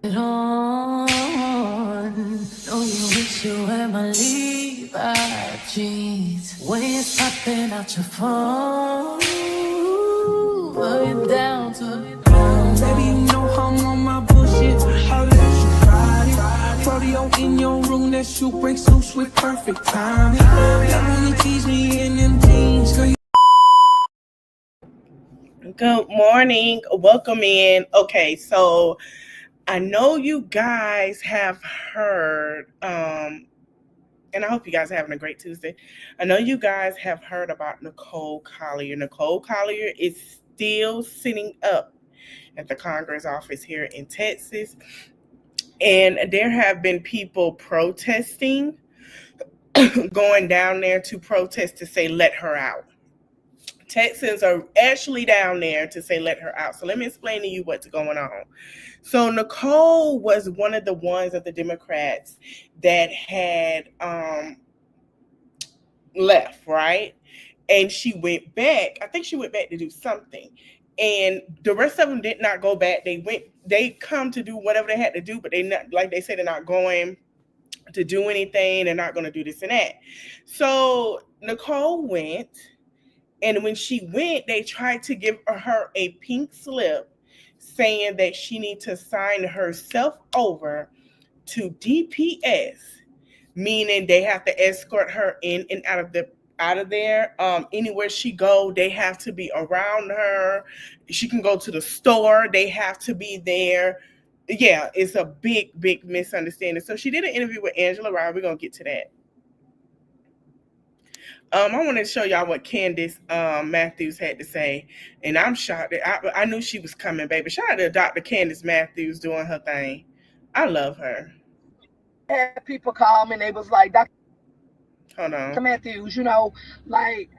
it on. Know you wish you had my Levi jeans. When you're popping out your phone, put it down to the ground. Baby, you know I'm on my bullshit. I'll let you ride it. Rodeo in your room, that shoe breaks loose with perfect timing. Love when you tease me in them jeans, girl. Good morning. Welcome in. Okay, so I know you guys have heard, and I hope you guys are having a great Tuesday. I know you guys have heard about Nicole Collier. Nicole Collier is still sitting up at the Congress office here in Texas, and there have been people protesting, going down there to protest to say, let her out. Texans are actually down there to say let her out. So let me explain to you what's going on. So Nicole was one of the ones of the Democrats that had left, right? And she went back. I think she went back to do something. And the rest of them did not go back. They come to do whatever they had to do, but they not, like they said, they're not going to do anything. They're not going to do this and that. So Nicole went. And when she went, they tried to give her a pink slip saying that she needs to sign herself over to DPS, meaning they have to escort her in and out of there. Anywhere she go, they have to be around her. She can go to the store, they have to be there. Yeah, it's a big misunderstanding. So she did an interview with Angela Rye. We're gonna get to that. I wanted to show y'all what Candace Matthews had to say, and I'm shocked that I knew she was coming, baby. Shout out to Dr. Candace Matthews doing her thing. I love her. Had people call me and they was like, Dr. Hold on. Matthews, like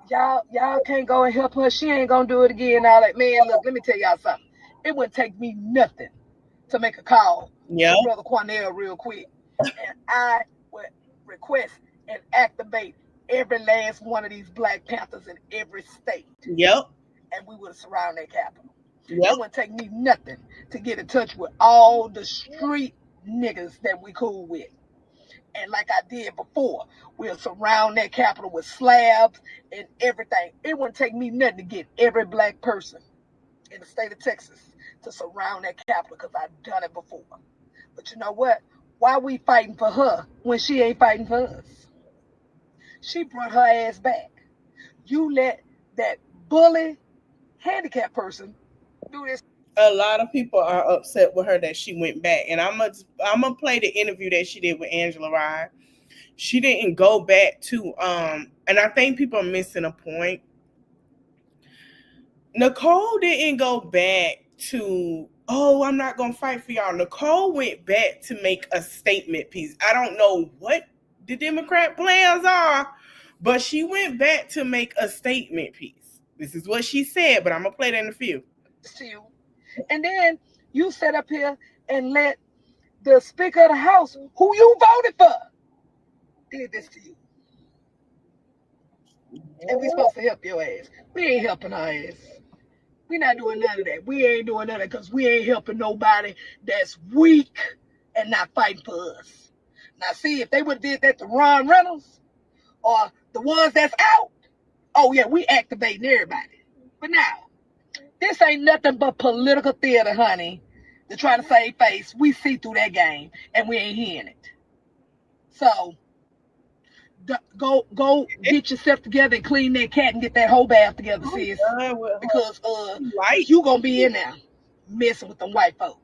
y'all can't go and help her. She ain't gonna do it again. All that, man. Look, let me tell y'all something. It wouldn't take me nothing to make a call Yep. to Brother Cornell real quick, and I would request and activate every last one of these Black Panthers in every state, Yep. and we would surround their capital. Yep. It wouldn't take me nothing to get in touch with all the street niggas that we cool with. And like I did before, we'll surround that capital with slabs and everything. It wouldn't take me nothing to get every Black person in the state of Texas to surround that capital because I've done it before. But you know what? Why we fighting for her when she ain't fighting for us? She brought her ass back. You let that bully handicapped person do this. A lot of people are upset with her that she went back, and I'm gonna play the interview that she did with Angela Rye. She didn't go back to and I think people are missing a point. Nicole didn't go back to, oh, I'm not gonna fight for y'all. Nicole went back to make a statement piece. I don't know what the Democrat plans are, but she went back to make a statement piece. This is what she said, but I'm gonna play that in a few. To you. And then you sit up here and let the Speaker of the House, who you voted for, did this to you. And we supposed to help your ass. We ain't helping our ass. We not doing none of that. We ain't doing none of that because we ain't helping nobody that's weak and not fighting for us. Now, see, if they would have did that to Ron Reynolds or the ones that's out, oh, yeah, we activating everybody. But now, this ain't nothing but political theater, honey, to try to save face. We see through that game, and we ain't hearing it. So, go get yourself together and clean that cat and get that whole bath together, sis. Because Right. you gonna be in there messing with them white folk.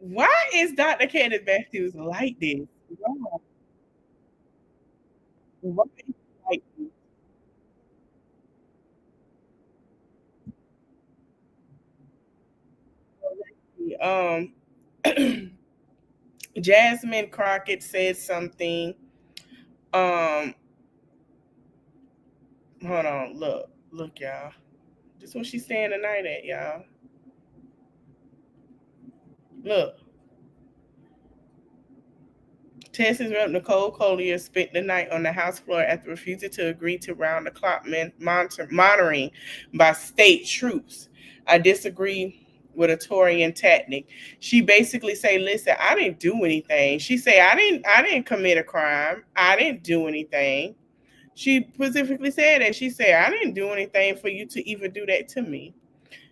Why is Dr. Candace Matthews like this? Why? Why is she like this? Jasmine Crockett said something. Um, Hold on, look, y'all. This is what she's staying tonight at, y'all. Look. Texas Rep. Nicole Collier spent the night on the House floor after refusing to agree to round-the-clock monitoring by state troops. I disagree with a Torian Tatnick. She basically say, listen, I didn't do anything. She say, I didn't commit a crime. I didn't do anything. She specifically said that. She said, I didn't do anything for you to even do that to me.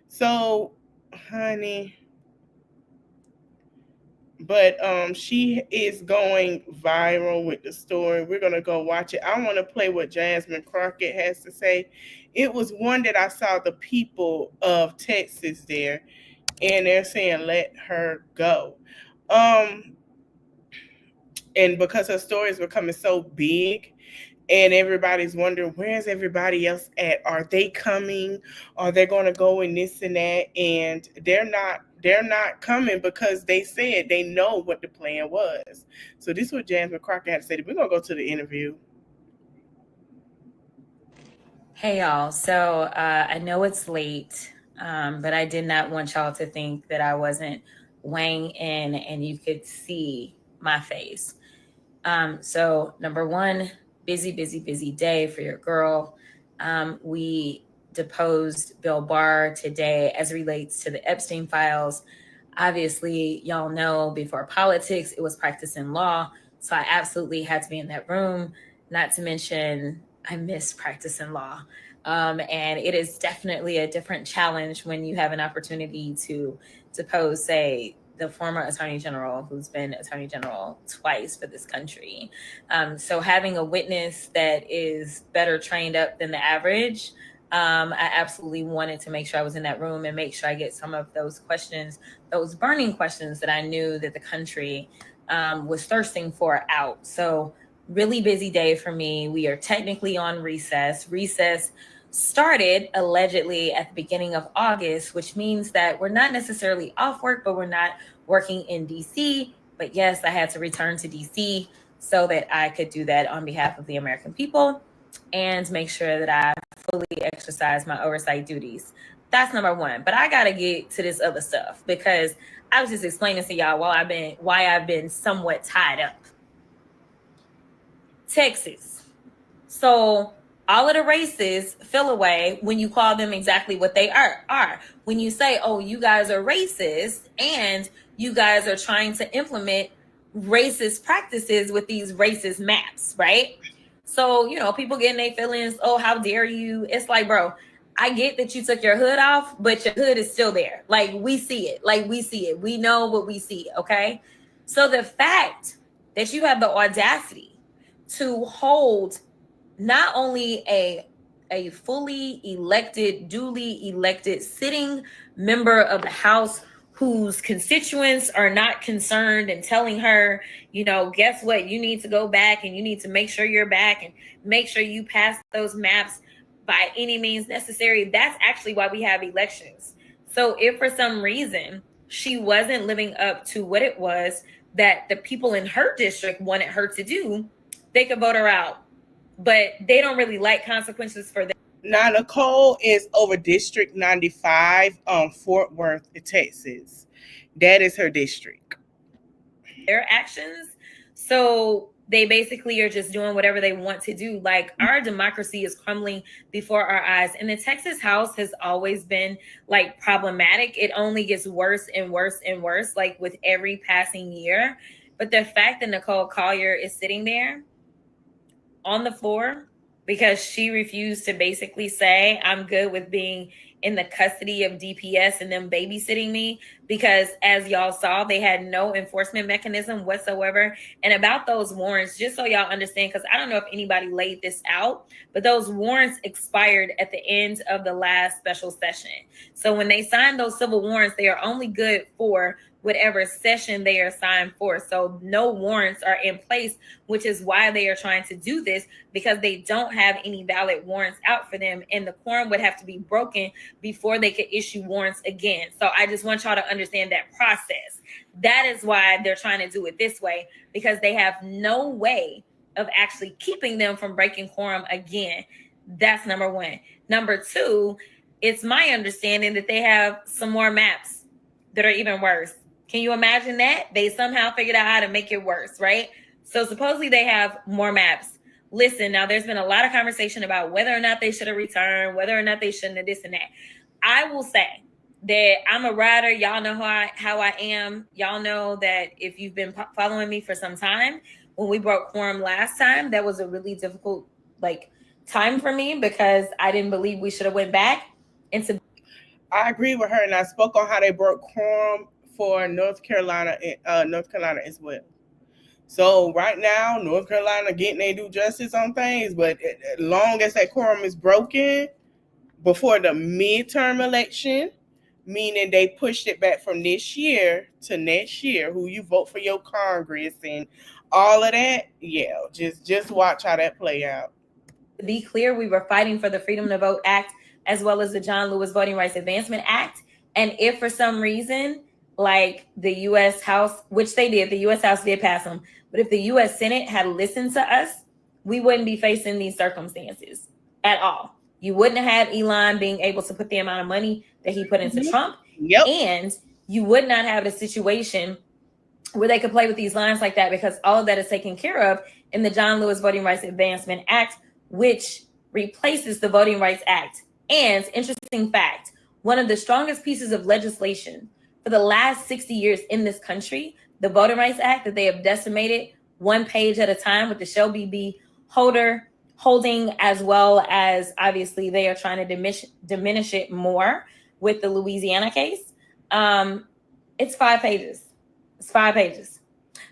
So, honey, but she is going viral with the story. We're gonna go watch it. I want to play what Jasmine Crockett has to say. It was one that I saw the people of Texas there, and they're saying let her go. Um, and because her story is becoming so big, and everybody's wondering where's everybody else at? Are they coming? Are they going to go and this and that? And they're not coming because they said they know what the plan was. So this is what Jasmine Crockett had to say. We're going to go to the interview. Hey y'all, so I know it's late, but I did not want y'all to think that I wasn't weighing in and you could see my face. So number one, busy day for your girl. We deposed Bill Barr today as relates to the Epstein files. Obviously, y'all know before politics, it was practicing law. So I absolutely had to be in that room, not to mention I miss practicing law. And it is definitely a different challenge when you have an opportunity to depose, say, the former attorney general who's been attorney general twice for this country. So having a witness that is better trained up than the average, I absolutely wanted to make sure I was in that room and make sure I get some of those questions, those burning questions that I knew that the country was thirsting for out. So really busy day for me. We are technically on recess. Recess started allegedly at the beginning of August, which means that we're not necessarily off work, but we're not working in DC. But yes, I had to return to DC so that I could do that on behalf of the American people and make sure that I fully exercise my oversight duties. That's number one. But I gotta get to this other stuff because I was just explaining to y'all why I've been somewhat tied up. Texas. So all of the races feel away when you call them exactly what they are. When you say, oh, you guys are racist and you guys are trying to implement racist practices with these racist maps, right? So, people getting their feelings, oh, how dare you? It's like, bro, I get that you took your hood off, but your hood is still there. Like, we see it. We know what we see, okay? So the fact that you have the audacity to hold not only a fully elected, duly elected sitting member of the House whose constituents are not concerned and telling her, guess what? You need to go back and you need to make sure you're back and make sure you pass those maps by any means necessary. That's actually why we have elections. So if for some reason she wasn't living up to what it was that the people in her district wanted her to do, they could vote her out. But they don't really like consequences for that. Now, Nicole is over District 95 Fort Worth, Texas. That is her district. Their actions. So they basically are just doing whatever they want to do. Like, our democracy is crumbling before our eyes. And the Texas House has always been like problematic. It only gets worse and worse and worse, like with every passing year. But the fact that Nicole Collier is sitting there on the floor because she refused to basically say, I'm good with being in the custody of DPS and them babysitting me, because as y'all saw, they had no enforcement mechanism whatsoever. And about those warrants, just so y'all understand, because I don't know if anybody laid this out, but those warrants expired at the end of the last special session. So when they signed those civil warrants, they are only good for whatever session they are signed for. So no warrants are in place, which is why they are trying to do this, because they don't have any valid warrants out for them. And the quorum would have to be broken before they could issue warrants again. So I just want y'all to understand that process. That is why they're trying to do it this way, because they have no way of actually keeping them from breaking quorum again. That's number one. Number two, it's my understanding that they have some more maps that are even worse. Can you imagine that? They somehow figured out how to make it worse, right? So supposedly they have more maps. Listen, now there's been a lot of conversation about whether or not they should have returned, whether or not they shouldn't have, this and that. I will say that I'm a rider. Y'all know how I am. Y'all know that if you've been following me for some time, when we broke quorum last time, that was a really difficult time for me because I didn't believe we should have went back into. I agree with her, and I spoke on how they broke quorum for North Carolina as well. So right now, North Carolina getting their due justice on things, but as long as that quorum is broken before the midterm election, meaning they pushed it back from this year to next year, who you vote for your Congress and all of that, yeah, just watch how that play out. To be clear, we were fighting for the Freedom to Vote Act as well as the John Lewis Voting Rights Advancement Act. And if for some reason, like the U.S. House, which they did, the U.S. House did pass them, but if the U.S. Senate had listened to us, we wouldn't be facing these circumstances at all. You wouldn't have had Elon being able to put the amount of money that he put into Trump. Yep. And you would not have a situation where they could play with these lines like that, because all of that is taken care of in the John Lewis Voting Rights Advancement Act, which replaces the Voting Rights Act. And interesting fact, one of the strongest pieces of legislation for the last 60 years in this country, the Voting Rights Act, that they have decimated one page at a time with the Shelby B. Holding, as well as obviously they are trying to diminish it more with the Louisiana case. It's 5 pages. It's 5 pages.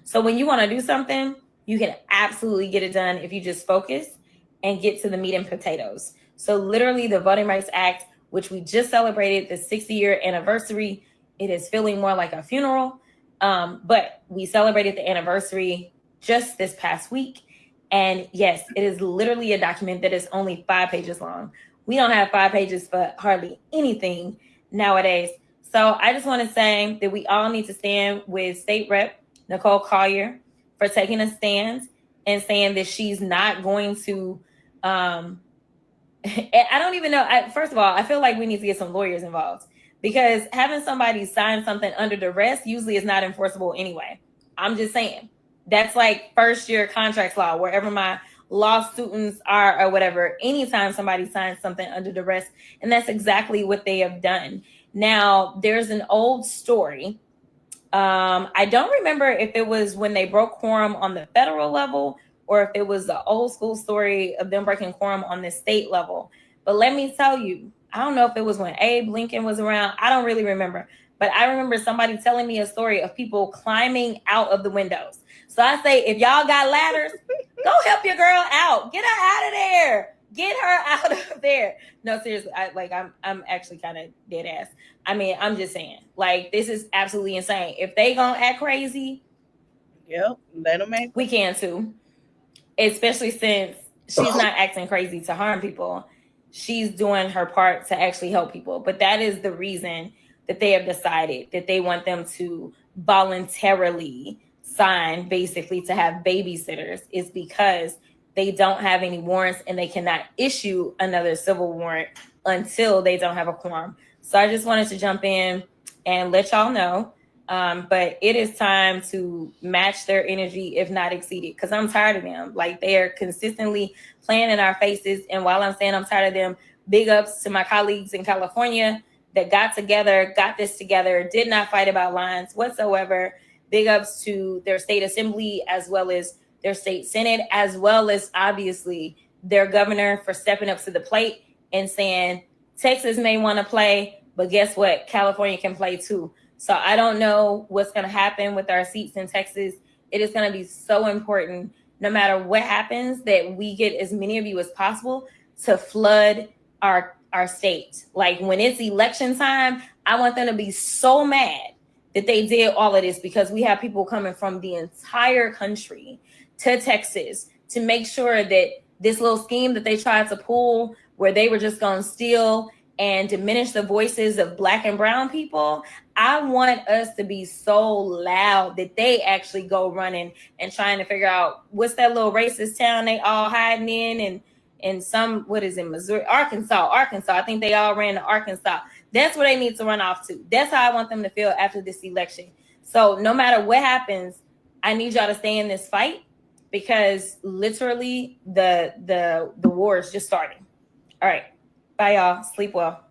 So when you want to do something, you can absolutely get it done if you just focus and get to the meat and potatoes. So literally the Voting Rights Act, which we just celebrated the 60-year anniversary, it is feeling more like a funeral. But we celebrated the anniversary just this past week. And yes, it is literally a document that is only 5 pages long. We don't have 5 pages for hardly anything nowadays. So I just want to say that we all need to stand with State Rep Nicole Collier for taking a stand and saying that she's not going to, I don't even know. First of all, I feel like we need to get some lawyers involved, because having somebody sign something under duress usually is not enforceable anyway. I'm just saying. That's like first year contracts law, wherever my law students are or whatever. Anytime somebody signs something under duress, and that's exactly what they have done. Now, there's an old story. I don't remember if it was when they broke quorum on the federal level or if it was the old school story of them breaking quorum on the state level. But let me tell you, I don't know if it was when Abe Lincoln was around. I don't really remember. But I remember somebody telling me a story of people climbing out of the windows. So I say, if y'all got ladders, go help your girl out. Get her out of there. Get her out of there. No, seriously, I'm actually kind of dead ass. I mean, I'm just saying, like, this is absolutely insane. If they gonna act crazy, yep, let them act. We can too. Especially since she's not acting crazy to harm people. She's doing her part to actually help people. But that is the reason that they have decided that they want them to voluntarily sign, basically, to have babysitters, is because they don't have any warrants and they cannot issue another civil warrant until they don't have a quorum. So I just wanted to jump in and let y'all know. But it is time to match their energy, if not exceed it, because I'm tired of them. Like, they are consistently playing in our faces. And while I'm saying I'm tired of them, big ups to my colleagues in California that got this together, did not fight about lines whatsoever. Big ups to their state assembly, as well as their state senate, as well as obviously their governor for stepping up to the plate and saying, Texas may want to play, but guess what? California can play too. So I don't know what's going to happen with our seats in Texas. It is going to be so important, no matter what happens, that we get as many of you as possible to flood our state. Like, when it's election time, I want them to be so mad that they did all of this, because we have people coming from the entire country to Texas to make sure that this little scheme that they tried to pull, where they were just going to steal and diminish the voices of Black and brown people, I want us to be so loud that they actually go running and trying to figure out what's that little racist town they all hiding in, and some, what is it, Missouri, Arkansas. I think they all ran to Arkansas. That's where they need to run off to. That's how I want them to feel after this election. So no matter what happens, I need y'all to stay in this fight, because literally the war is just starting. All right. Bye, y'all. Sleep well.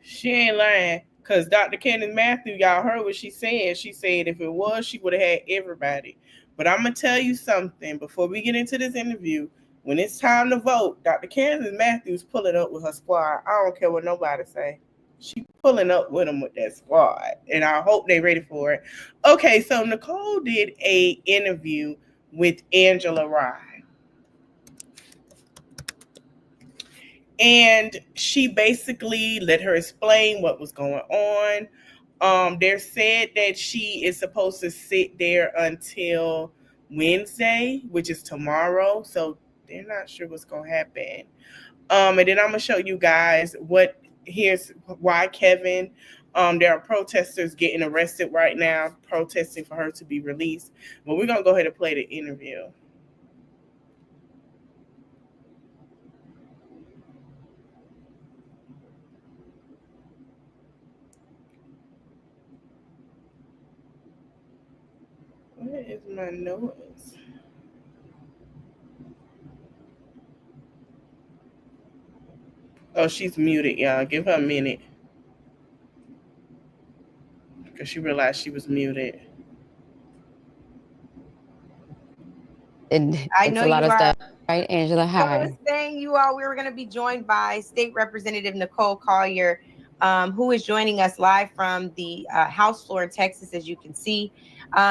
She ain't lying. Because Dr. Candace Matthews, y'all heard what she said. She said if it was, she would have had everybody. But I'm going to tell you something before we get into this interview. When it's time to vote, Dr. Candace Matthews pulling up with her squad. I don't care what nobody say. She pulling up with them with that squad. And I hope they ready for it. Okay, so Nicole did a interview with Angela Rye. And she basically let her explain what was going on. They're said that she is supposed to sit there until Wednesday, which is tomorrow. So they're not sure what's gonna happen. And then I'm gonna show you guys here's why Kevin. There are protesters getting arrested right now, protesting for her to be released. But we're gonna go ahead and play the interview. Where is my noise? Oh, she's muted, y'all. Give her a minute. Because she realized she was muted. And I it's know a lot you of are. stuff, right, Angela? I was Hi. saying you all, we were going to be joined by State Representative Nicole Collier, who is joining us live from the House floor in Texas, as you can see.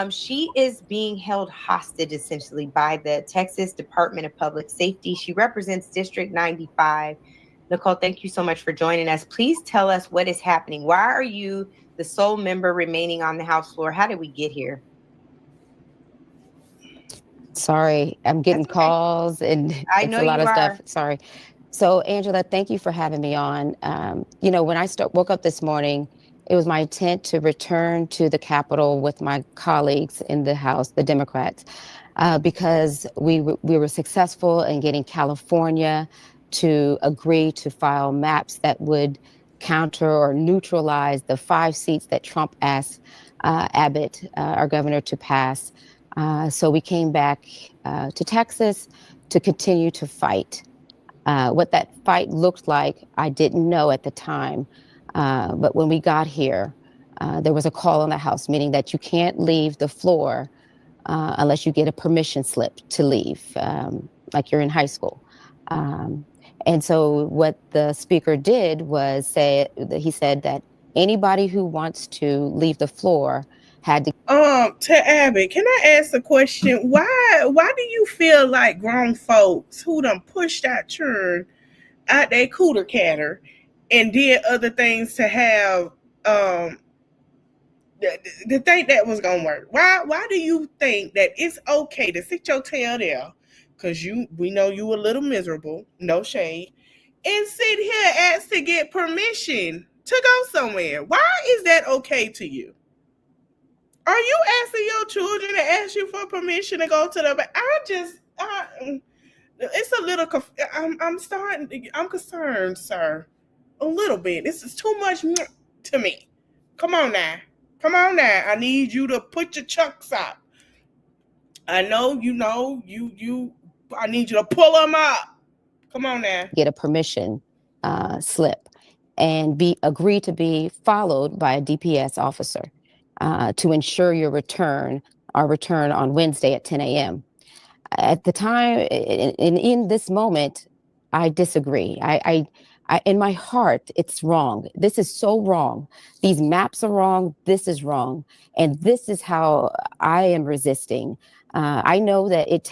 She is being held hostage, essentially, by the Texas Department of Public Safety. She represents District 95. Nicole, thank you so much for joining us. Please tell us what is happening. Why are you the sole member remaining on the House floor? How did we get here? Sorry, I'm getting That's okay. calls and I it's know a lot you of stuff. are. Sorry. So, Angela, thank you for having me on. When I woke up this morning, it was my intent to return to the Capitol with my colleagues in the House, the Democrats, because we were successful in getting California to agree to file maps that would counter or neutralize the 5 seats that Trump asked Abbott, our governor, to pass. So we came back to Texas to continue to fight. What that fight looked like, I didn't know at the time. But when we got here, there was a call on the House, meaning that you can't leave the floor unless you get a permission slip to leave, like you're in high school. And so what the speaker did was he said that anybody who wants to leave the floor had to. To Abby, can I ask a question? Why do you feel like grown folks who done pushed out churn out their cooter catter and did other things to have to think that was gonna work? Why do you think that it's okay to sit your tail there? Cause we know you a little miserable, no shade, and sit here and ask to get permission to go somewhere. Why is that okay to you? Are you asking your children to ask you for permission to go to the? It's a little. I'm concerned, sir. A little bit. This is too much to me. Come on now. Come on now. I need you to put your chucks up. I know you. I need you to pull them up. Come on now. Get a permission slip and agree to be followed by a DPS officer to ensure your return on Wednesday at 10 a.m. At the time, in this moment, I disagree. In my heart, it's wrong. This is so wrong. These maps are wrong. This is wrong. And this is how I am resisting. I know that it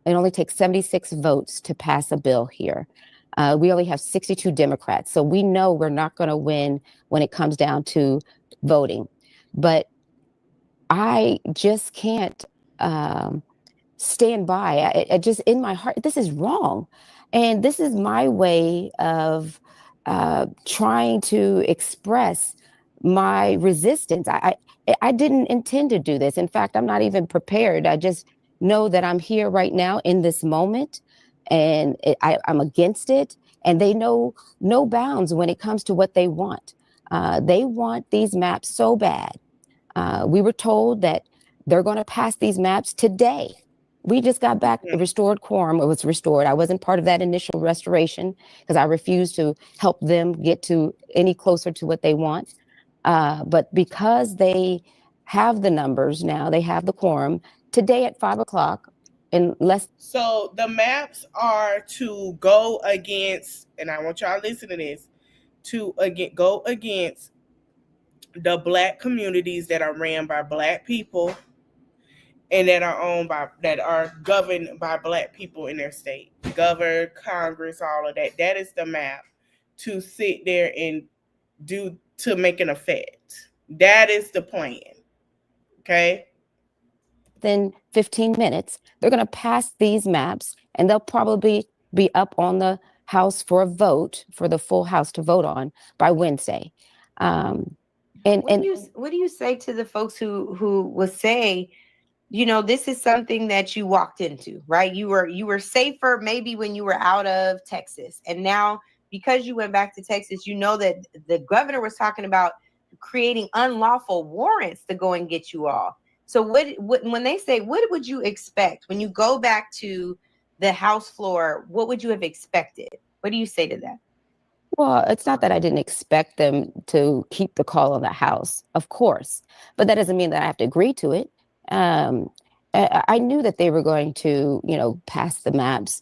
only takes 76 votes to pass a bill here. We only have 62 Democrats. So we know we're not going to win when it comes down to voting. But I just can't stand by. I just, in my heart, this is wrong. And this is my way of trying to express my resistance. I didn't intend to do this. In fact, I'm not even prepared. I just know that I'm here right now in this moment, and I'm against it. And they know no bounds when it comes to what they want. They want these maps so bad. We were told that they're going to pass these maps today. We just got back restored quorum. It was restored. I wasn't part of that initial restoration because I refused to help them get to any closer to what they want. But because they have the numbers now, they have the quorum today at 5 o'clock. In less. So the maps are to go against, and I want y'all to listen to this, to go against the black communities that are ran by black people and that are governed by black people in their state, governor, Congress, all of that. That is the map to sit there and do to make an effect. That is the plan. Okay. Within 15 minutes, they're going to pass these maps, and they'll probably be up on the House for a vote, for the full House to vote on by Wednesday. What do you say to the folks who will say, this is something that you walked into, right? You were safer maybe when you were out of Texas, and now because you went back to Texas, that the governor was talking about creating unlawful warrants to go and get you all. So what when they say, what would you expect when you go back to the House floor? What would you have expected? What do you say to that? Well, it's not that I didn't expect them to keep the call on the House, of course, but that doesn't mean that I have to agree to it. I knew that they were going to, pass the maps,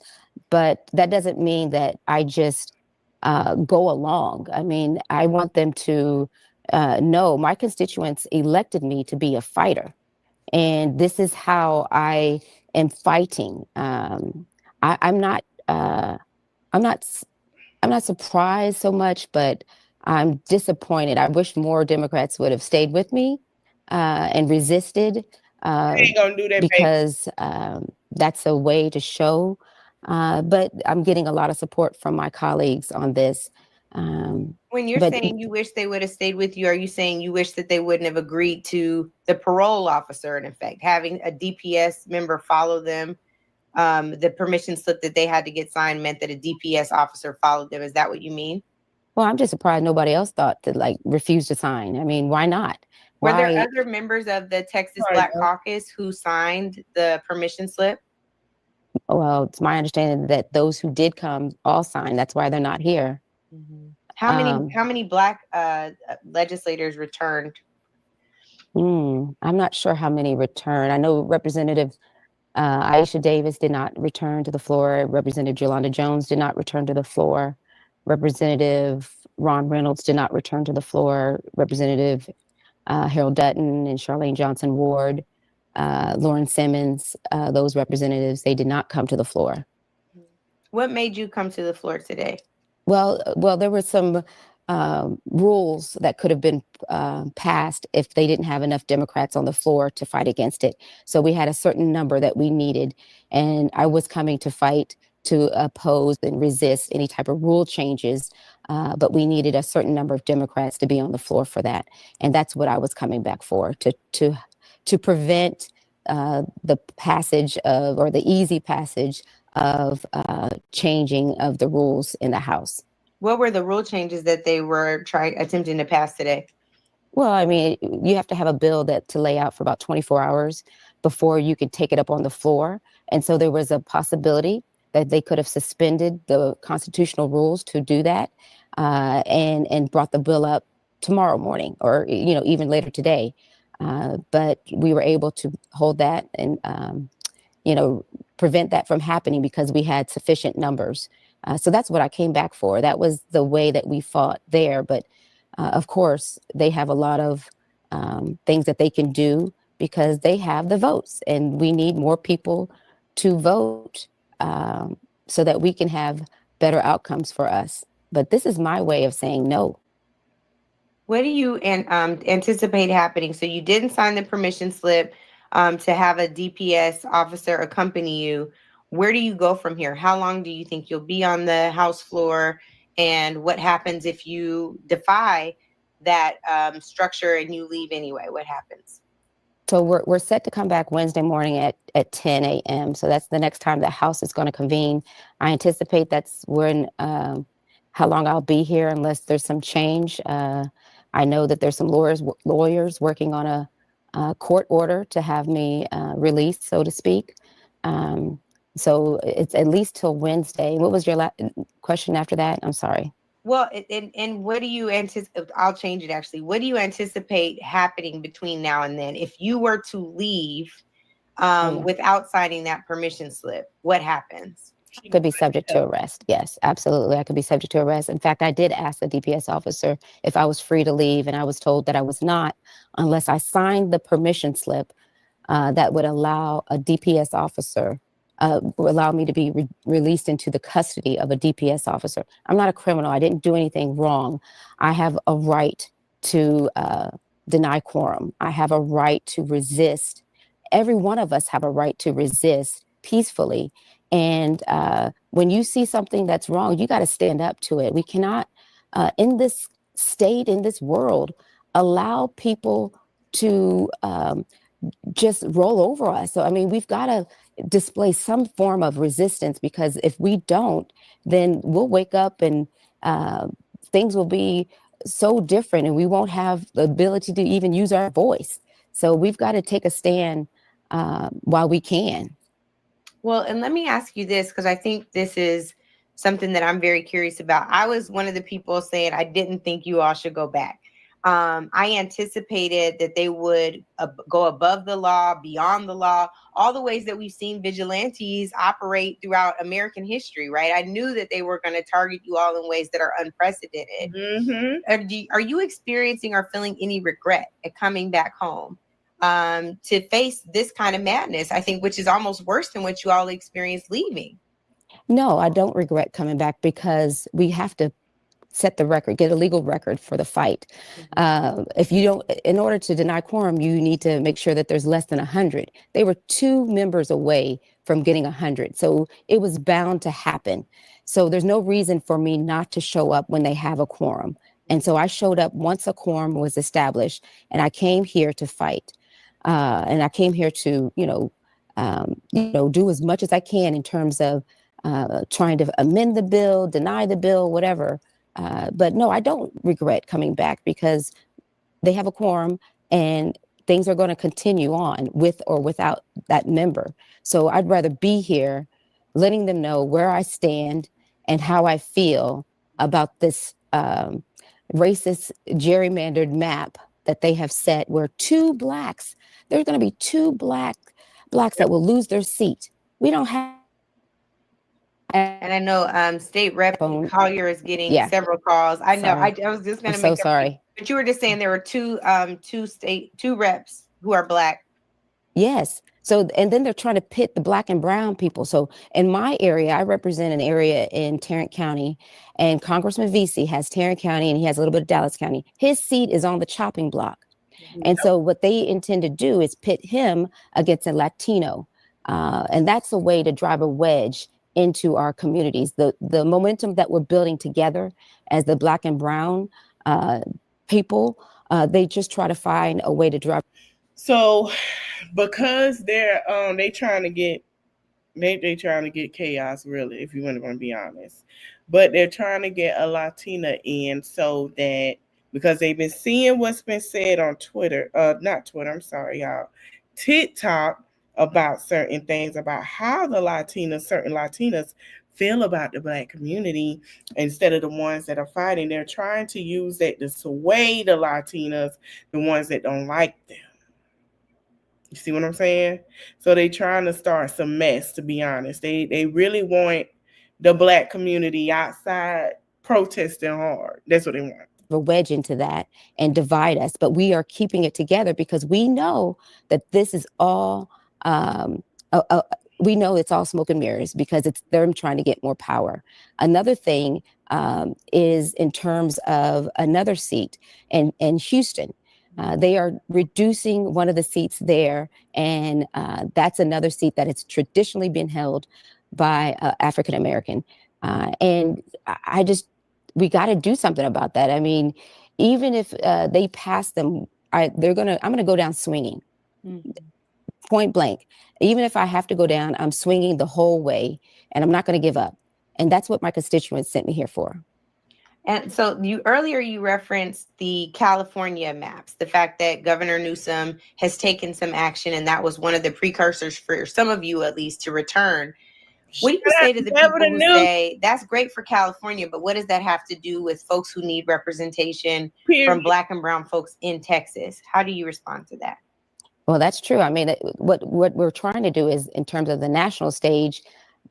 but that doesn't mean that I just go along. I mean, I want them to know my constituents elected me to be a fighter, and this is how I am fighting. I'm not. I'm not. I'm not surprised so much, but I'm disappointed. I wish more Democrats would have stayed with me and resisted, Ain't gonna do that, because that's a way to show. But I'm getting a lot of support from my colleagues on this. When you're saying you wish they would have stayed with you, are you saying you wish that they wouldn't have agreed to the parole officer, in effect, having a DPS member follow them? The permission slip that they had to get signed meant that a DPS officer followed them. Is that what you mean? Well, I'm just surprised nobody else thought to refuse to sign. I mean, why not? Were there other members of the Texas Black Caucus who signed the permission slip? Well, it's my understanding that those who did come all signed. That's why they're not here. Mm-hmm. How many Black legislators returned? I'm not sure how many returned. I know Representative Aisha Davis did not return to the floor. Representative Yolanda Jones did not return to the floor. Representative Ron Reynolds did not return to the floor. Representative Harold Dutton and Charlene Johnson Ward, Lauren Simmons, those representatives, they did not come to the floor. What made you come to the floor today? Well, there were some rules that could have been passed if they didn't have enough Democrats on the floor to fight against it. So we had a certain number that we needed, and I was coming to fight to oppose and resist any type of rule changes, but we needed a certain number of Democrats to be on the floor for that, and that's what I was coming back for, to prevent the passage of, or the easy passage of changing of the rules in the House. What were the rule changes that they were attempting to pass today? Well, I mean, you have to have a bill to lay out for about 24 hours before you could take it up on the floor. And so there was a possibility that they could have suspended the constitutional rules to do that, and brought the bill up tomorrow morning, or, even later today. But we were able to hold that and, prevent that from happening because we had sufficient numbers. So that's what I came back for. That was the way that we fought there. But of course, they have a lot of things that they can do because they have the votes, and we need more people to vote so that we can have better outcomes for us. But this is my way of saying no. What do you anticipate happening? So you didn't sign the permission slip to have a DPS officer accompany you. Where do you go from here? How long do you think you'll be on the House floor? And what happens if you defy that structure and you leave anyway? What happens? So we're set to come back Wednesday morning at 10 a.m. So that's the next time the House is going to convene. I anticipate that's when how long I'll be here unless there's some change. I know that there's some lawyers working on a court order to have me released, so to speak. So it's at least till Wednesday. What was your question after that? I'm sorry. Well, and what do you anticipate? I'll change it actually. What do you anticipate happening between now and then? If you were to leave without signing that permission slip, what happens? Could be subject to arrest. Yes, absolutely. I could be subject to arrest. In fact, I did ask the DPS officer if I was free to leave, and I was told that I was not unless I signed the permission slip that would allow a DPS officer, would allow me to be released into the custody of a DPS officer. I'm not a criminal. I didn't do anything wrong. I have a right to deny quorum. I have a right to resist. Every one of us have a right to resist peacefully. And when you see something that's wrong, you got to stand up to it. We cannot, in this state, in this world, allow people to just roll over us. So, I mean, we've got to display some form of resistance, because if we don't, then we'll wake up and things will be so different, and we won't have the ability to even use our voice. So we've got to take a stand while we can. Well, and let me ask you this, because I think this is something that I'm very curious about. I was one of the people saying I didn't think you all should go back. I anticipated that they would go above the law, beyond the law, all the ways that we've seen vigilantes operate throughout American history, right? I knew that they were going to target you all in ways that are unprecedented. Mm-hmm. Are you experiencing or feeling any regret at coming back home to face this kind of madness, I think, which is almost worse than what you all experienced leaving? No, I don't regret coming back, because we have to set the record, get a legal record for the fight. If you don't, in order to deny quorum, you need to make sure that there's less than 100. They were 2 members away from getting 100. So it was bound to happen. So there's no reason for me not to show up when they have a quorum. And so I showed up once a quorum was established, and I came here to fight. And I came here to, do as much as I can in terms of trying to amend the bill, deny the bill, whatever. But no, I don't regret coming back, because they have a quorum and things are going to continue on with or without that member. So I'd rather be here letting them know where I stand and how I feel about this racist gerrymandered map that they have set, where there's going to be 2 blacks that will lose their seat. We don't have. And I know State Rep Collier is getting several calls. I know. I was just going to make. So sorry. But you were just saying there were two reps who are black. Yes. So, and then they're trying to pit the black and brown people. So in my area, I represent an area in Tarrant County, and Congressman Vesey has Tarrant County, and he has a little bit of Dallas County. His seat is on the chopping block. And so what they intend to do is pit him against a Latino. And that's a way to drive a wedge into our communities. The momentum that we're building together as the black and brown people, they just try to find a way to drive. So because they're they trying to get chaos, really, if you want to be honest. But they're trying to get a Latina in, so that, because they've been seeing what's been said on Twitter, not Twitter, I'm sorry, y'all, TikTok, about certain things, about how certain Latinas feel about the black community, instead of the ones that are fighting. They're trying to use that to sway the Latinas, the ones that don't like them. You see what I'm saying? So they trying to start some mess, to be honest. They really want the black community outside protesting hard. That's what they want. A wedge into that and divide us, but we are keeping it together, because we know that this is all we know it's all smoke and mirrors, because it's them trying to get more power. Another thing is in terms of another seat in Houston. They are reducing one of the seats there, and that's another seat that has traditionally been held by African American. And we got to do something about that. I mean, even if they pass them, I'm gonna go down swinging, point blank. Even if I have to go down, I'm swinging the whole way, and I'm not going to give up. And that's what my constituents sent me here for. And so earlier you referenced the California maps, the fact that Governor Newsom has taken some action, and that was one of the precursors for some of you, at least, to return. What do you Shout out say to to the Gavin people who Newsom. say that's great for California, but what does that have to do with folks who need representation Period. from Black and brown folks in Texas? How do you respond to that? Well, that's true. I mean, what we're trying to do is, in terms of the national stage,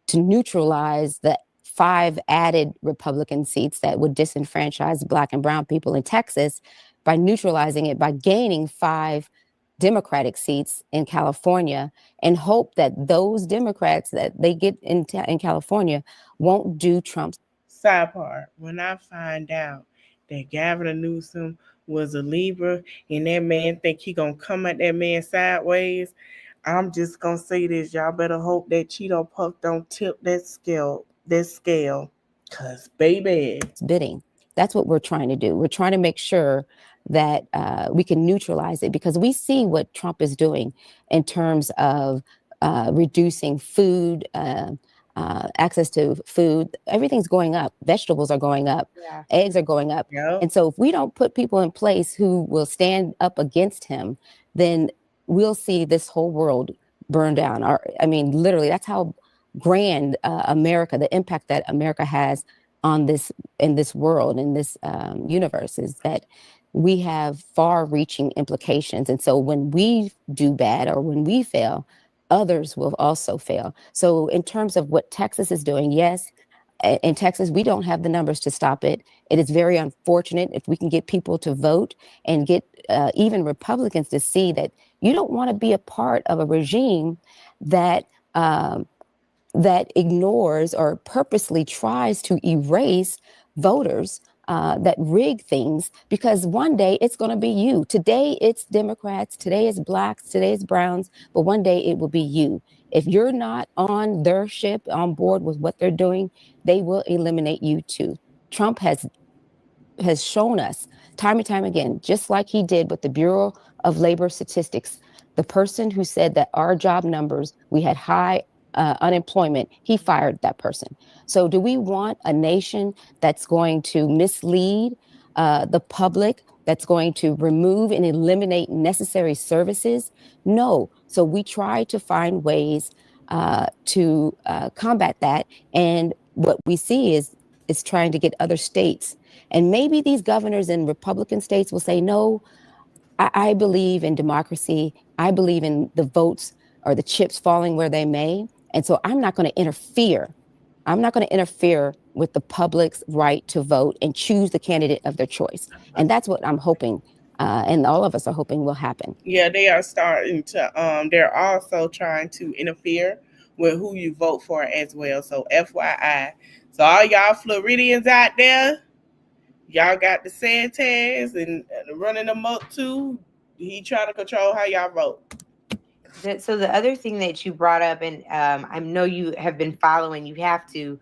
to neutralize the 5 added Republican seats that would disenfranchise Black and brown people in Texas, by neutralizing it by gaining 5 Democratic seats in California, and hope that those Democrats that they get in California won't do Trump's. Sidebar: when I find out that Gavin Newsom was a Libra and that man think he gonna come at that man sideways, I'm just gonna say this: y'all better hope that Cheeto Puff don't tip that scale, cause baby, bidding. That's what we're trying to do. We're trying to make sure that we can neutralize it, because we see what Trump is doing in terms of reducing food, access to food. Everything's going up. Vegetables are going up. Yeah. Eggs are going up. yep. And so if we don't put people in place who will stand up against him, then we'll see this whole world burn down. I mean, literally, that's how grand America, the impact that America has on this, in this world, in this universe, is that we have far-reaching implications. And so when we do bad or when we fail, others will also fail. So in terms of what Texas is doing, yes, in Texas, we don't have the numbers to stop it. It is very unfortunate. If we can get people to vote and get even Republicans to see that you don't want to be a part of a regime that that ignores or purposely tries to erase voters, that rig things, because one day it's going to be you. Today it's Democrats, today it's Blacks, today it's Browns, but one day it will be you. If you're not on their ship, on board with what they're doing, they will eliminate you too. Trump has shown us time and time again, just like he did with the Bureau of Labor Statistics, the person who said that our job numbers, we had high unemployment, he fired that person. So do we want a nation that's going to mislead the public, that's going to remove and eliminate necessary services? No. So we try to find ways to combat that. And what we see is trying to get other states, and maybe these governors in Republican states will say, no, I believe in democracy. I believe in the votes or the chips falling where they may. And so I'm not going to interfere. I'm not going to interfere with the public's right to vote and choose the candidate of their choice. And that's what I'm hoping, and all of us are hoping will happen. Yeah, they are starting to. They're also trying to interfere with who you vote for as well. So FYI, so all y'all Floridians out there, y'all got the Santas and running them up too. He trying to control how y'all vote. So the other thing that you brought up, and I know you have been following, you have to,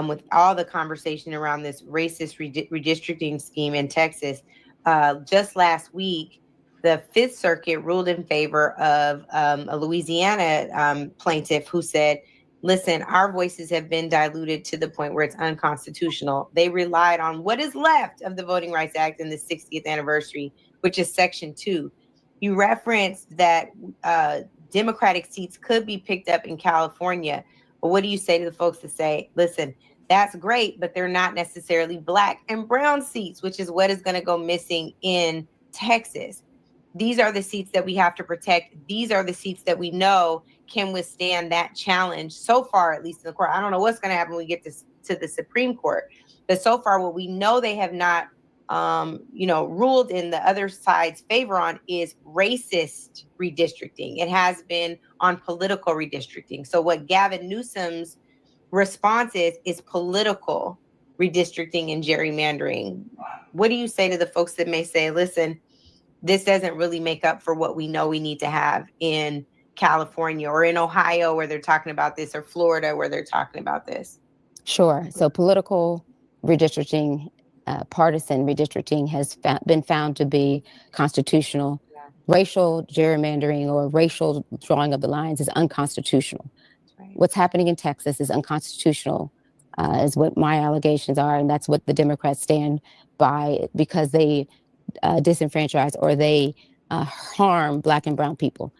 with all the conversation around this racist redistricting scheme in Texas. Just last week, the Fifth Circuit ruled in favor of a Louisiana plaintiff who said, listen, our voices have been diluted to the point where it's unconstitutional. They relied on what is left of the Voting Rights Act in the 60th anniversary, which is Section 2. You referenced that Democratic seats could be picked up in California. But what do you say to the folks that say, listen, that's great, but they're not necessarily Black and brown seats, which is what is going to go missing in Texas. These are the seats that we have to protect. These are the seats that we know can withstand that challenge. So far, at least in the court, I don't know what's going to happen when we get to the Supreme Court. But so far, what we know they have not ruled in the other side's favor on is racist redistricting. It has been on political redistricting. So what Gavin Newsom's response is political redistricting and gerrymandering. What do you say to the folks that may say, listen, this doesn't really make up for what we know we need to have in California or in Ohio where they're talking about this, or Florida where they're talking about this? Sure. So political redistricting, partisan redistricting has been found to be constitutional. Yeah. Racial gerrymandering or racial drawing of the lines is unconstitutional. Right. What's happening in Texas is unconstitutional, is what my allegations are. And that's what the Democrats stand by, because they disenfranchise or they harm Black and brown people,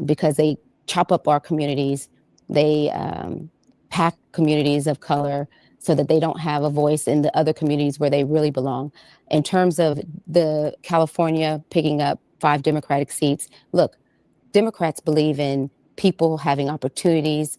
because they chop up our communities. They pack communities of color so that they don't have a voice in the other communities where they really belong. In terms of the California picking up 5 Democratic seats, look, Democrats believe in people having opportunities,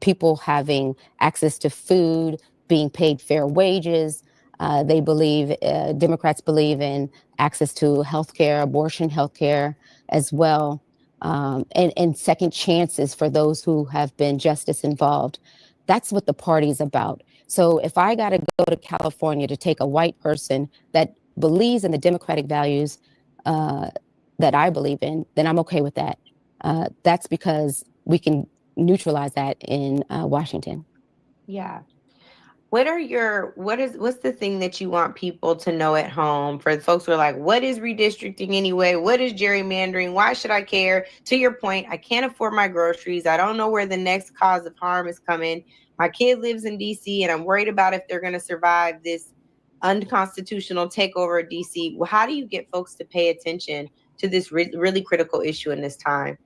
people having access to food, being paid fair wages. Democrats believe in access to healthcare, abortion healthcare as well, and second chances for those who have been justice involved. That's what the party is about. So if I got to go to California to take a white person that believes in the democratic values that I believe in, then I'm okay with that. That's because we can neutralize that in Washington. Yeah. What's the thing that you want people to know at home for the folks who are like, what is redistricting anyway? What is gerrymandering? Why should I care? To your point, I can't afford my groceries. I don't know where the next cause of harm is coming. My kid lives in DC and I'm worried about if they're going to survive this unconstitutional takeover of DC. Well, how do you get folks to pay attention to this really critical issue in this time?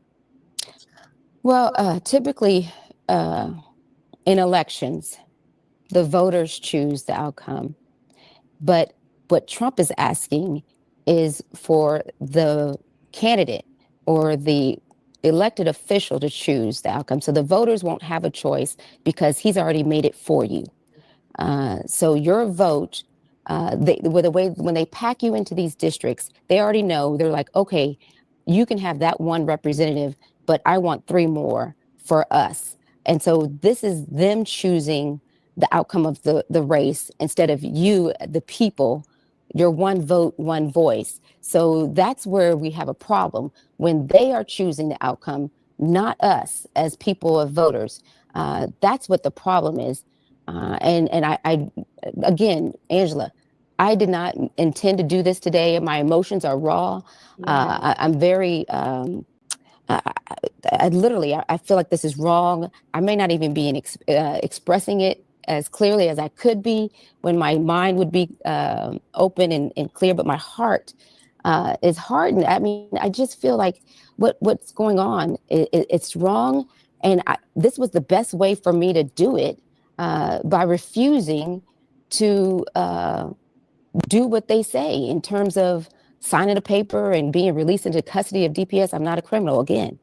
Well, typically in elections, the voters choose the outcome. But what Trump is asking is for the candidate or the elected official to choose the outcome. So the voters won't have a choice because he's already made it for you. So your vote, with the way when they pack you into these districts, they already know. They're like, okay, you can have that one representative, but I want 3 more for us. And so this is them choosing the outcome of the race instead of you, the people, your one vote, one voice. So that's where we have a problem when they are choosing the outcome, not us as people of voters. That's what the problem is. And I, again, Angela, I did not intend to do this today. My emotions are raw. I'm very, I literally, I feel like this is wrong. I may not even be expressing it as clearly as I could be when my mind would be open and clear, but my heart is hardened. I mean, I just feel like what's going on, it's wrong. And this was the best way for me to do it by refusing to do what they say in terms of signing a paper and being released into custody of DPS. I'm not a criminal again.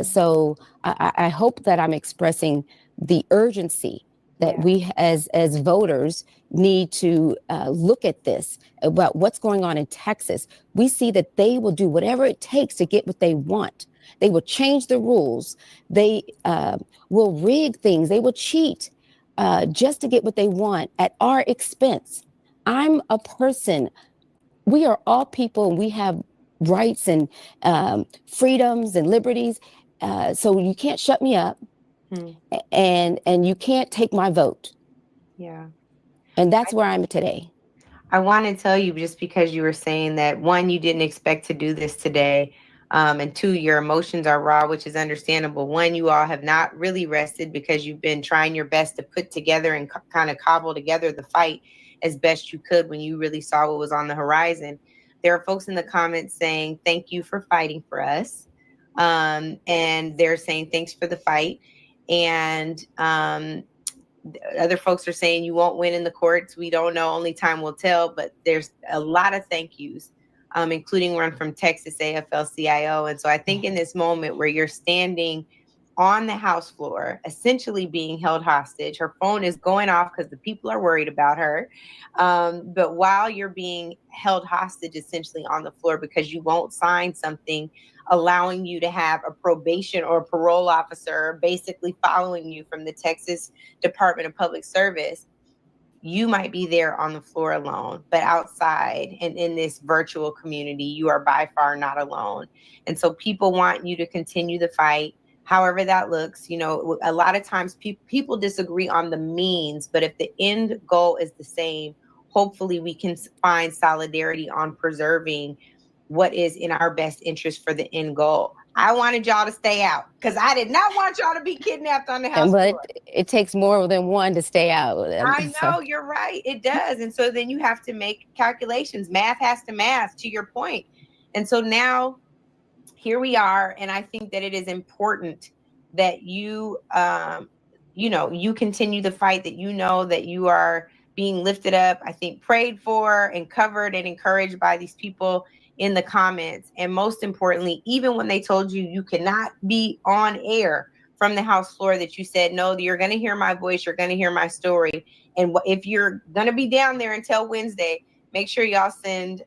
So I hope that I'm expressing the urgency that we as voters need to look at this about what's going on in Texas. We see that they will do whatever it takes to get what they want. They will change the rules. They will rig things. They will cheat just to get what they want at our expense. I'm a person. We are all people and we have rights and freedoms and liberties. So you can't shut me up and you can't take my vote. Yeah. And that's where I'm today. I want to tell you, just because you were saying that, one, you didn't expect to do this today. And 2, your emotions are raw, which is understandable. 1, you all have not really rested because you've been trying your best to put together and kind of cobble together the fight as best you could when you really saw what was on the horizon. There are folks in the comments saying, thank you for fighting for us. And they're saying, thanks for the fight. And other folks are saying you won't win in the courts. We don't know. Only time will tell. But there's a lot of thank yous, including one from Texas AFL-CIO. And so I think in this moment where you're standing on the House floor, essentially being held hostage, her phone is going off because the people are worried about her. But while you're being held hostage essentially on the floor because you won't sign something allowing you to have a probation or parole officer basically following you from the Texas Department of Public Service, you might be there on the floor alone, but outside and in this virtual community, you are by far not alone. And so people want you to continue the fight, however that looks. You know, a lot of times people disagree on the means, but if the end goal is the same, hopefully we can find solidarity on preserving what is in our best interest for the end goal. I wanted y'all to stay out because I did not want y'all to be kidnapped on the House floor. It takes more than one to stay out. I know, you're right. It does. And so then you have to make calculations. Math has to math, to your point. And so now here we are. And I think that it is important that you you continue the fight, that that you are being lifted up, I think prayed for and covered and encouraged by these people in the comments. And most importantly, even when they told you you cannot be on air from the House floor, that you said, no, you're going to hear my voice, you're going to hear my story. And if you're going to be down there until Wednesday, make sure y'all send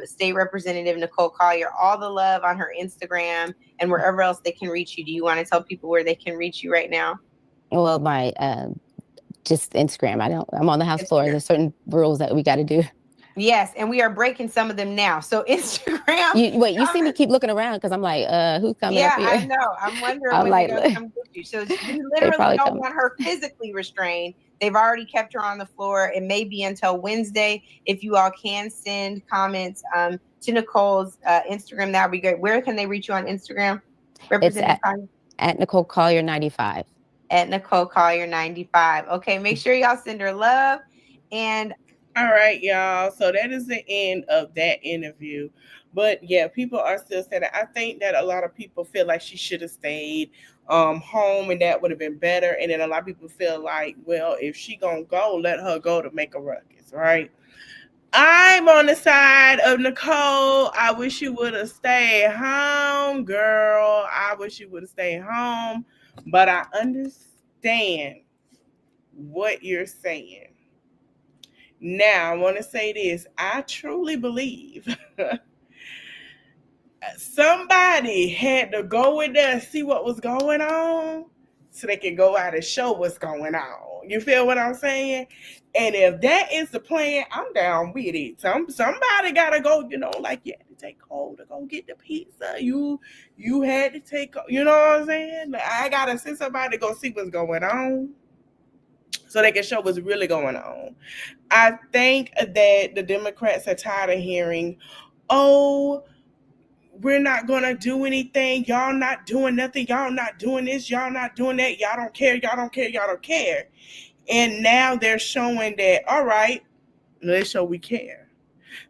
State Representative Nicole Collier all the love on her Instagram and wherever else they can reach you. Do you want to tell people where they can reach you right now? Well, my just Instagram. I'm on the House floor. There's certain rules that we got to do. Yes, and we are breaking some of them now. So Instagram. You see me keep looking around because I'm like, who's coming up here? Yeah, I know. I'm wondering I'm when like, they're going to come get you. So you literally don't want her physically restrained. They've already kept her on the floor. It may be until Wednesday. If you all can send comments to Nicole's Instagram, that would be great. Where can they reach you on Instagram? It's at Nicole Collier 95. At Nicole Collier 95. Okay, make sure y'all send her love. And all right, y'all. So that is the end of that interview. But yeah, people are still saying that. I think that a lot of people feel like she should have stayed home and that would have been better. And then a lot of people feel like, well, if she gonna go, let her go to make a ruckus, right? I'm on the side of Nicole. I wish you would have stayed home, girl. I wish you would have stayed home. But I understand what you're saying. Now, I want to say this. I truly believe somebody had to go in there and see what was going on so they can go out and show what's going on. You feel what I'm saying? And if that is the plan, I'm down with it. Somebody got to go, like you had to take Cole to go get the pizza. You had to take, you know what I'm saying? Like, I got to send somebody to go see what's going on so they can show what's really going on. I think that the Democrats are tired of hearing, oh, we're not going to do anything. Y'all not doing nothing. Y'all not doing this. Y'all not doing that. Y'all don't care. Y'all don't care. Y'all don't care. And now they're showing that, all right, let's show we care.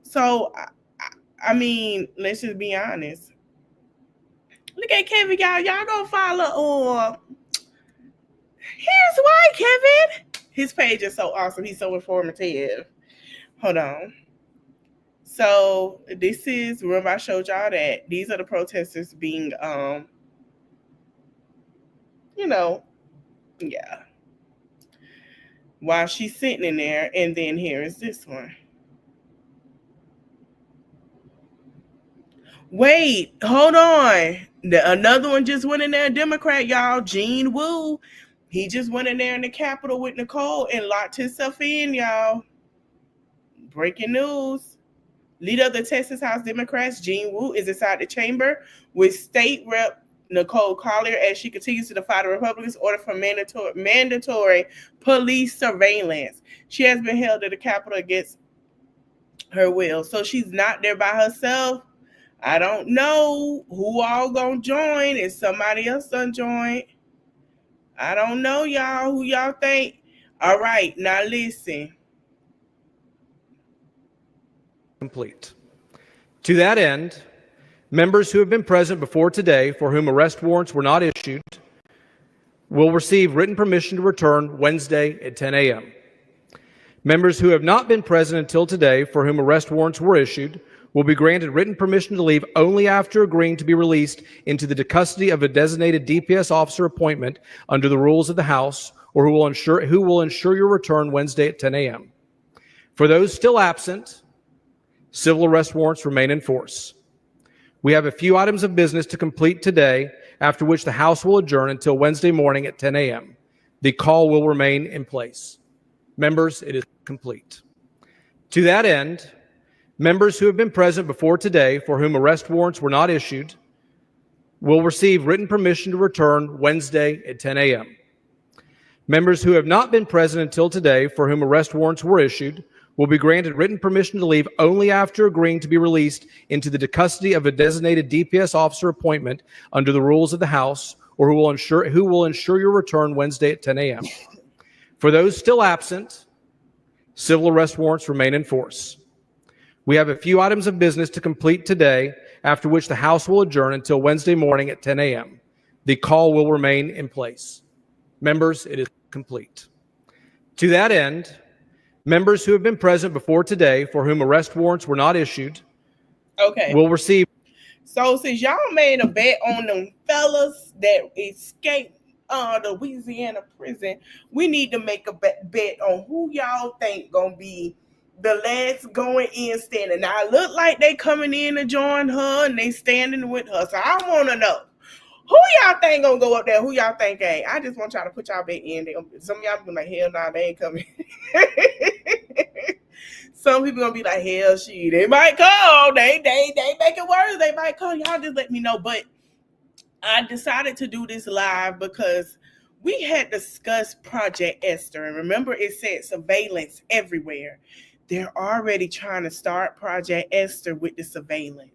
So, I mean, let's just be honest. Look at Kevin, y'all. Y'all go follow here's why, Kevin. His page is so awesome. He's so informative. Hold on. So this is, remember I showed y'all that these are the protesters being, yeah. While she's sitting in there, and then here is this one. Wait, hold on. Another one just went in there, Democrat, y'all, Gene Wu. He just went in there in the Capitol with Nicole and locked himself in, y'all. Breaking news. Leader of the Texas House Democrats, Gene Wu, is inside the chamber with State Rep Nicole Collier as she continues to defy the Republicans' order for mandatory police surveillance. She has been held at the Capitol against her will. So she's not there by herself. I don't know who all gonna join. Is somebody else gonna join? I don't know, y'all. Who y'all think? All right, now listen. Complete. To that end, members who have been present before today for whom arrest warrants were not issued will receive written permission to return Wednesday at 10 a.m. Members who have not been present until today for whom arrest warrants were issued will be granted written permission to leave only after agreeing to be released into the custody of a designated DPS officer appointment under the rules of the House, or who will ensure your return Wednesday at 10 a.m. For those still absent, civil arrest warrants remain in force. We have a few items of business to complete today, after which the House will adjourn until Wednesday morning at 10 a.m. The call will remain in place. Members, it is complete. To that end, members who have been present before today for whom arrest warrants were not issued will receive written permission to return Wednesday at 10 a.m. Members who have not been present until today for whom arrest warrants were issued will be granted written permission to leave only after agreeing to be released into the custody of a designated DPS officer appointment under the rules of the House, or who will ensure your return Wednesday at 10 a.m. For those still absent, civil arrest warrants remain in force. We have a few items of business to complete today, after which the House will adjourn until Wednesday morning at 10 a.m. The call will remain in place. Members, it is complete. To that end, members who have been present before today for whom arrest warrants were not issued will receive. So since y'all made a bet on them fellas that escaped the Louisiana prison, we need to make a bet on who y'all think gonna be the last going in standing. Now it look like they coming in to join her and they standing with her. So I want to know who y'all think gonna go up there. Who y'all think ain't? I just want y'all to put y'all bet in. Some of y'all be like, hell nah, they ain't coming. Some people gonna be like, hell, they might call. They make it worse. They might call. Y'all just let me know. But I decided to do this live because we had discussed Project Esther. And remember, it said surveillance everywhere. They're already trying to start Project Esther with the surveillance.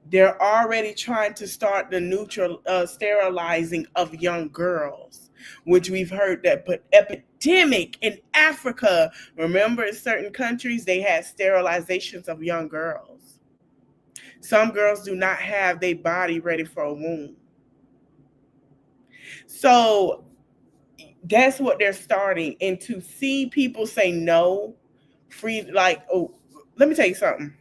They're already trying to start the sterilizing of young girls, which we've heard that put epidemic in Africa. Remember, in certain countries, they had sterilizations of young girls. Some girls do not have their body ready for a womb. So that's what they're starting. And to see people say no, let me tell you something.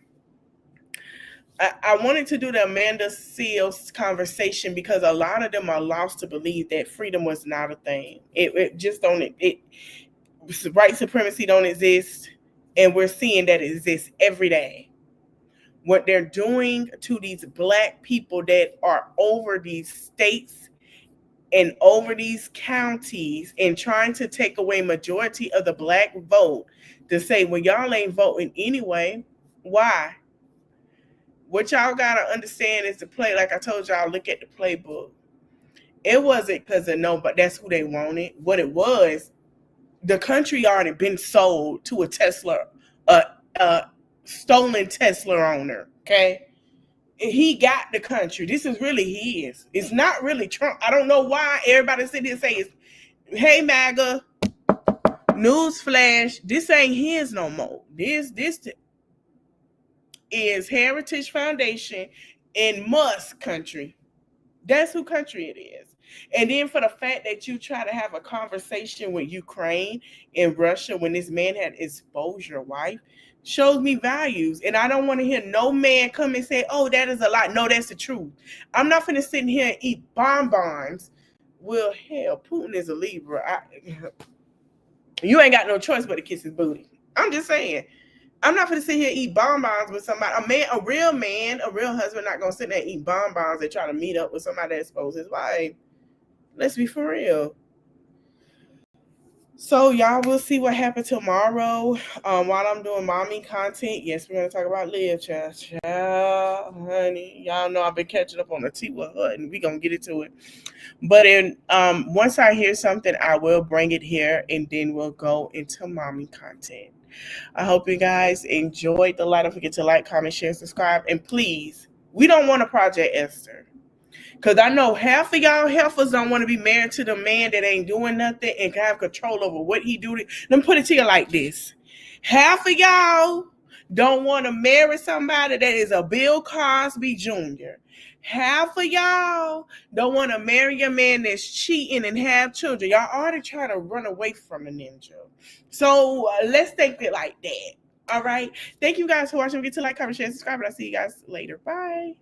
I wanted to do the Amanda Seales conversation because a lot of them are lost to believe that freedom was not a thing. It just don't. White supremacy don't exist, and we're seeing that it exists every day. What they're doing to these Black people that are over these states and over these counties and trying to take away majority of the Black vote to say, well, y'all ain't voting anyway. Why? What y'all got to understand is the play. Like I told y'all, look at the playbook. It wasn't because of nobody. That's who they wanted. What it was, the country already been sold to a Tesla, a stolen Tesla owner. Okay. He got the country. This is really his. It's not really Trump. I don't know why everybody sit here and say, hey, MAGA, newsflash, this ain't his no more. This is Heritage Foundation in Musk country. That's who country it is. And then for the fact that you try to have a conversation with Ukraine and Russia when this man had exposed your wife, shows me values. And I don't want to hear no man come and say, oh, that is a lie. No, that's the truth. I'm not finna sit here and eat bonbons. Well, hell, Putin is a Libra. You ain't got no choice but to kiss his booty. I'm just saying. I'm not going to sit here and eat bonbons with somebody. A real husband, not going to sit there and eat bonbons and try to meet up with somebody that exposed his wife. Let's be for real. So y'all will see what happened tomorrow while I'm doing mommy content. Yes, we're going to talk about Liv, child, honey. Y'all know I've been catching up on the tea with her, and we're going to get into it. But once I hear something, I will bring it here, and then we'll go into mommy content. I hope you guys enjoyed the live. Don't forget to like, comment, share, subscribe. And please, we don't want a Project Esther. Because I know half of y'all heifers don't want to be married to the man that ain't doing nothing and can have control over what he do. Let me put it to you like this. Half of y'all don't want to marry somebody that is a Bill Cosby Jr. Half of y'all don't want to marry a man that's cheating and have children. Y'all already trying to run away from a ninja. So let's think it like that. All right. Thank you guys for watching. Get to like, comment, share, subscribe. And I'll see you guys later. Bye.